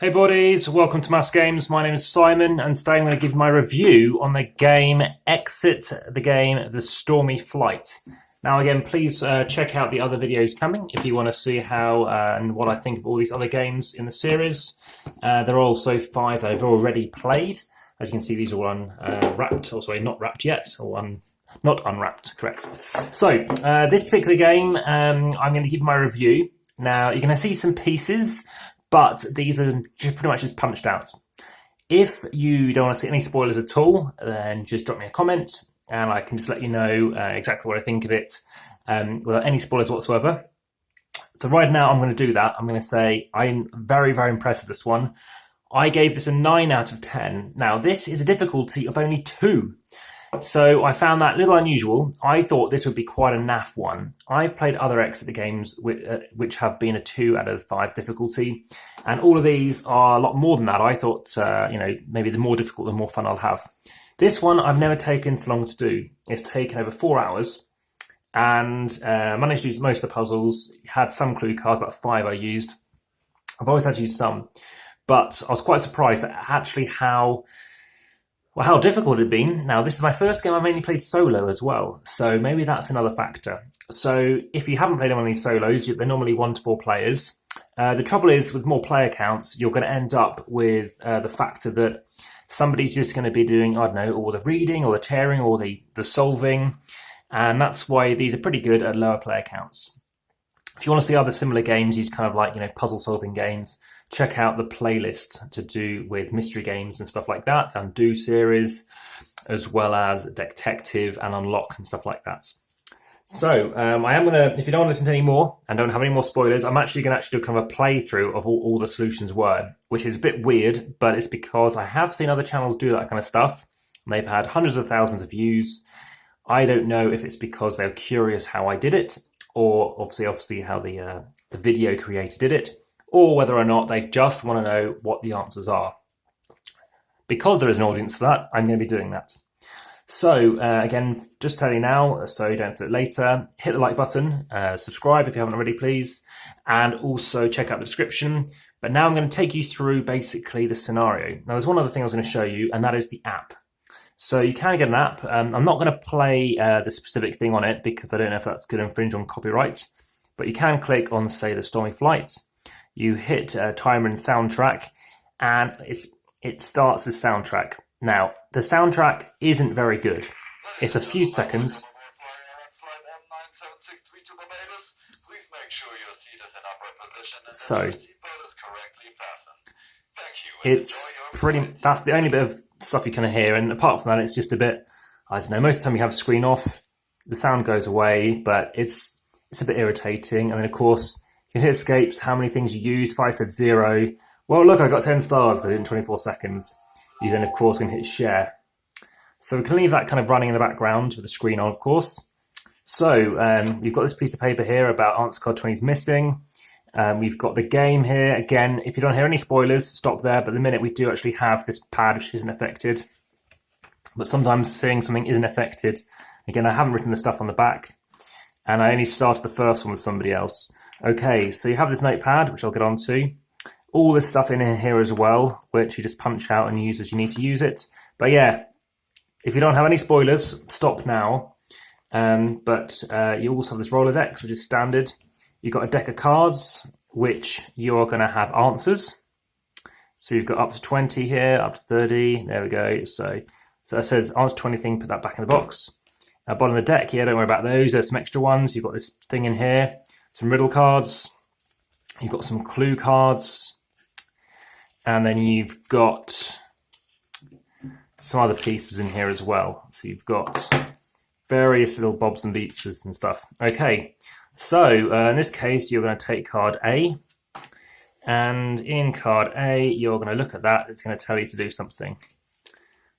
Hey buddies, welcome to Amass Games. My name is Simon, and today I'm going to give my review on the game the Stormy Flight. Now again, please check out the other videos coming if you want to see how and what I think of all these other games in the series. There are also 5 I've already played. As you can see, these are all unwrapped, or sorry, not wrapped yet, or not unwrapped, correct. So, this particular game, I'm going to give my review. Now, you're going to see some pieces, but these are pretty much just punched out. If you don't want to see any spoilers at all, then just drop me a comment and I can just let you know exactly what I think of it without any spoilers whatsoever. So right now I'm going to do that. I'm going to say I'm very, very impressed with this one. I gave this a 9 out of 10. Now this is a difficulty of only 2. So I found that a little unusual. I thought this would be quite a naff one. I've played other Exit games which have been a 2 out of 5 difficulty, and all of these are a lot more than that. I thought, maybe the more difficult, the more fun I'll have. This one I've never taken so long to do. It's taken over 4 hours, and managed to use most of the puzzles. Had some clue cards, about 5 I used. I've always had to use some, but I was quite surprised at actually how difficult it had been. Now, this is my first game I mainly played solo as well, so maybe that's another factor. So if you haven't played one of these solos, they're normally 1 to 4 players. The trouble is, with more player counts, you're going to end up with the factor that somebody's just going to be doing, I don't know, all the reading or the tearing or the solving, and that's why these are pretty good at lower player counts. If you want to see other similar games, these kind of like, puzzle solving games, check out the playlist to do with mystery games and stuff like that, and Do series, as well as Detective and Unlock and stuff like that. So I am going to, if you don't want to listen to any more and don't have any more spoilers, I'm actually going to do kind of a playthrough of all the solutions were, which is a bit weird, but it's because I have seen other channels do that kind of stuff. And they've had hundreds of thousands of views. I don't know if it's because they're curious how I did it, or obviously how the video creator did it, or whether or not they just want to know what the answers are. Because there is an audience for that, I'm going to be doing that. So again, just tell you now, so you don't have to do it later, hit the like button, subscribe if you haven't already, please, and also check out the description. But now I'm going to take you through basically the scenario. Now there's one other thing I was going to show you, and that is the app. So you can get an app. I'm not going to play the specific thing on it because I don't know if that's going to infringe on copyright, but you can click on, say, the Stormy Flight. You hit timer and soundtrack, and it starts the soundtrack. Now, the soundtrack isn't very good. It's a few seconds. So, it's that's the only bit of stuff you can hear, and apart from that, it's just a bit, I don't know, most of the time you have the screen off, the sound goes away, but it's a bit irritating. And then, of course, you can hit escapes, how many things you used. If I said 0, well, look, I got 10 stars within 24 seconds. You then, of course, can hit share. So we can leave that kind of running in the background with the screen on, of course. So you've got this piece of paper here about answer card 20 is missing. We've got the game here. Again, if you don't hear any spoilers, stop there. But the minute we do actually have this pad, which isn't affected. But sometimes saying something isn't affected. Again, I haven't written the stuff on the back, and I only started the first one with somebody else. Okay, so you have this notepad, which I'll get onto. All this stuff in here as well, which you just punch out and use as you need to use it. But yeah, if you don't have any spoilers, stop now. But you also have this Rolodex, which is standard. You've got a deck of cards, which you're going to have answers. So you've got up to 20 here, up to 30. There we go. So that says answer 20 thing, put that back in the box. Bottom of the deck, yeah, don't worry about those. There's some extra ones. You've got this thing in here, some riddle cards. You've got some clue cards. And then you've got some other pieces in here as well. So you've got various little bobs and beats and stuff. Okay, so in this case, you're going to take card A. And in card A, you're going to look at that. It's going to tell you to do something.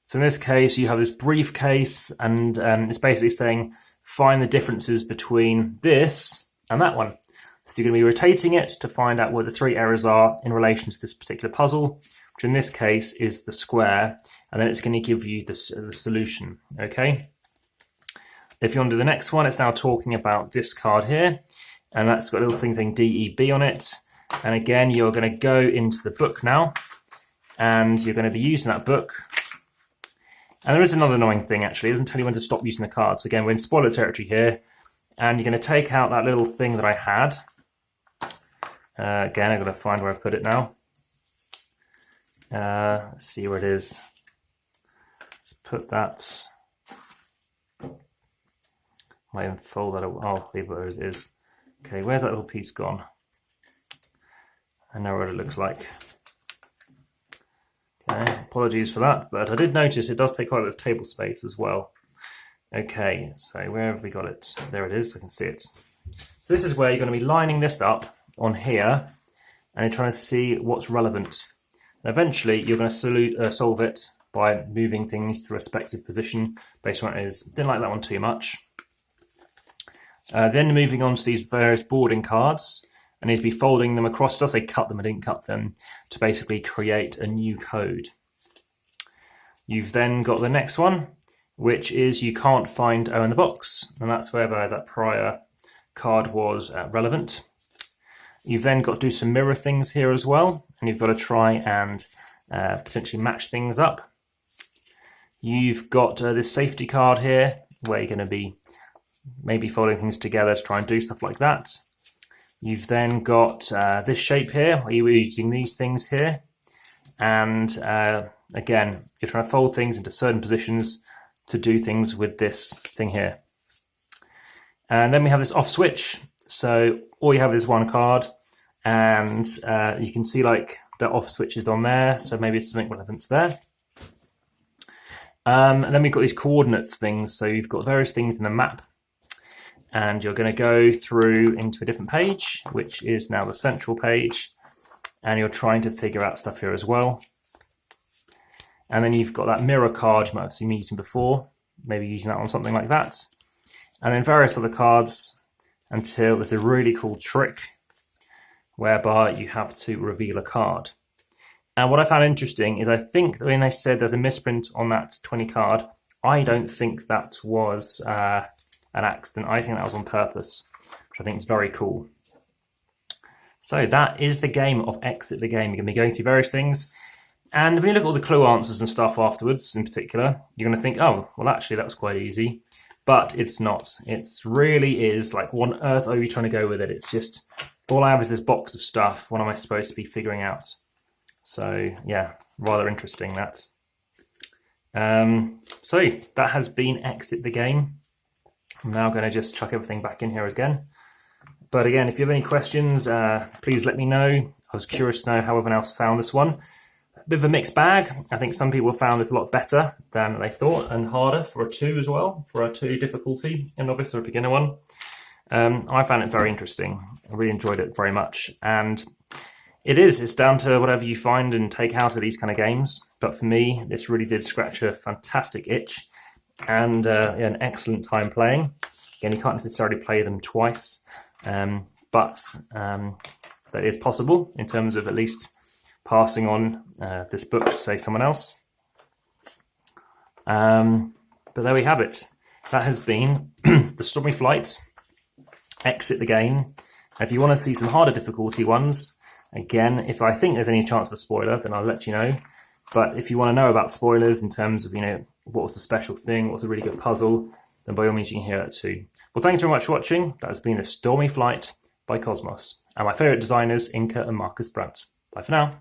So in this case, you have this briefcase, and it's basically saying, find the differences between this and that one. So you're going to be rotating it to find out where the 3 errors are in relation to this particular puzzle, which in this case is the square, and then it's going to give you the solution, okay? If you want to do the next one, it's now talking about this card here, and that's got a little thing saying DEB on it, And again, you're going to go into the book now, and you're going to be using that book. And there is another annoying thing, actually. It doesn't tell you when to stop using the cards. Again, we're in spoiler territory here, and you're going to take out that little thing that I had. Again, I've got to find where I put it now. Let's see where it is. Let's put that. Might even fold that. Oh, leave it where it is. Okay, where's that little piece gone? I know what it looks like. Okay, apologies for that, but I did notice it does take quite a bit of table space as well. Okay, so where have we got it? There it is, I can see it. So this is where you're going to be lining this up on here, and you're trying to see what's relevant. And eventually, you're going to solve it by moving things to a respective position based on what it is. Didn't like that one too much. Then moving on to these various boarding cards, I need to be folding them across. Does say cut them? I didn't cut them, to basically create a new code. You've then got the next one, which is you can't find O in the box, and that's whereby that prior card was relevant. You've then got to do some mirror things here as well, and you've got to try and potentially match things up. You've got this safety card here, where you're going to be maybe folding things together to try and do stuff like that. You've then got this shape here, where you're using these things here. And again, you're trying to fold things into certain positions to do things with this thing here. And then we have this off switch. So all you have is one card, and you can see like the off switches on there. So maybe it's something relevant there. And then we've got these coordinates things. So you've got various things in the map, and you're going to go through into a different page, which is now the central page, and you're trying to figure out stuff here as well. And then you've got that mirror card you might have seen me using before, maybe using that on something like that. And then various other cards until there's a really cool trick whereby you have to reveal a card. And what I found interesting is I think when they said there's a misprint on that 20 card, I don't think that was an accident. I think that was on purpose, which I think is very cool. So that is the game of Exit the Game. You're going to be going through various things, and when you look at all the clue answers and stuff afterwards in particular, you're going to think, oh, well actually that was quite easy. But it's not. It really is like, what on earth are you trying to go with it? It's just, all I have is this box of stuff. What am I supposed to be figuring out? So yeah, rather interesting that. So that has been Exit the Game. I'm now going to just chuck everything back in here again. But again, if you have any questions, please let me know. I was curious to know how everyone else found this one. A bit of a mixed bag. I think some people found this a lot better than they thought, and harder for a 2 as well, for a 2 difficulty, a novice or a beginner one. I found it very interesting. I really enjoyed it very much. And it's down to whatever you find and take out of these kind of games. But for me, this really did scratch a fantastic itch, and an excellent time playing. Again, you can't necessarily play them twice, but that is possible in terms of at least passing on this book to, say, someone else. But there we have it. That has been the Stormy Flight, Exit the Game. If you want to see some harder difficulty ones, again, if I think there's any chance of a spoiler, then I'll let you know. But if you want to know about spoilers in terms of, what was the special thing, what's a really good puzzle, then by all means you can hear that too. Well, thank you very much for watching. That has been the Stormy Flight by Cosmos, and my favourite designers, Inka and Marcus Brandt. Bye for now.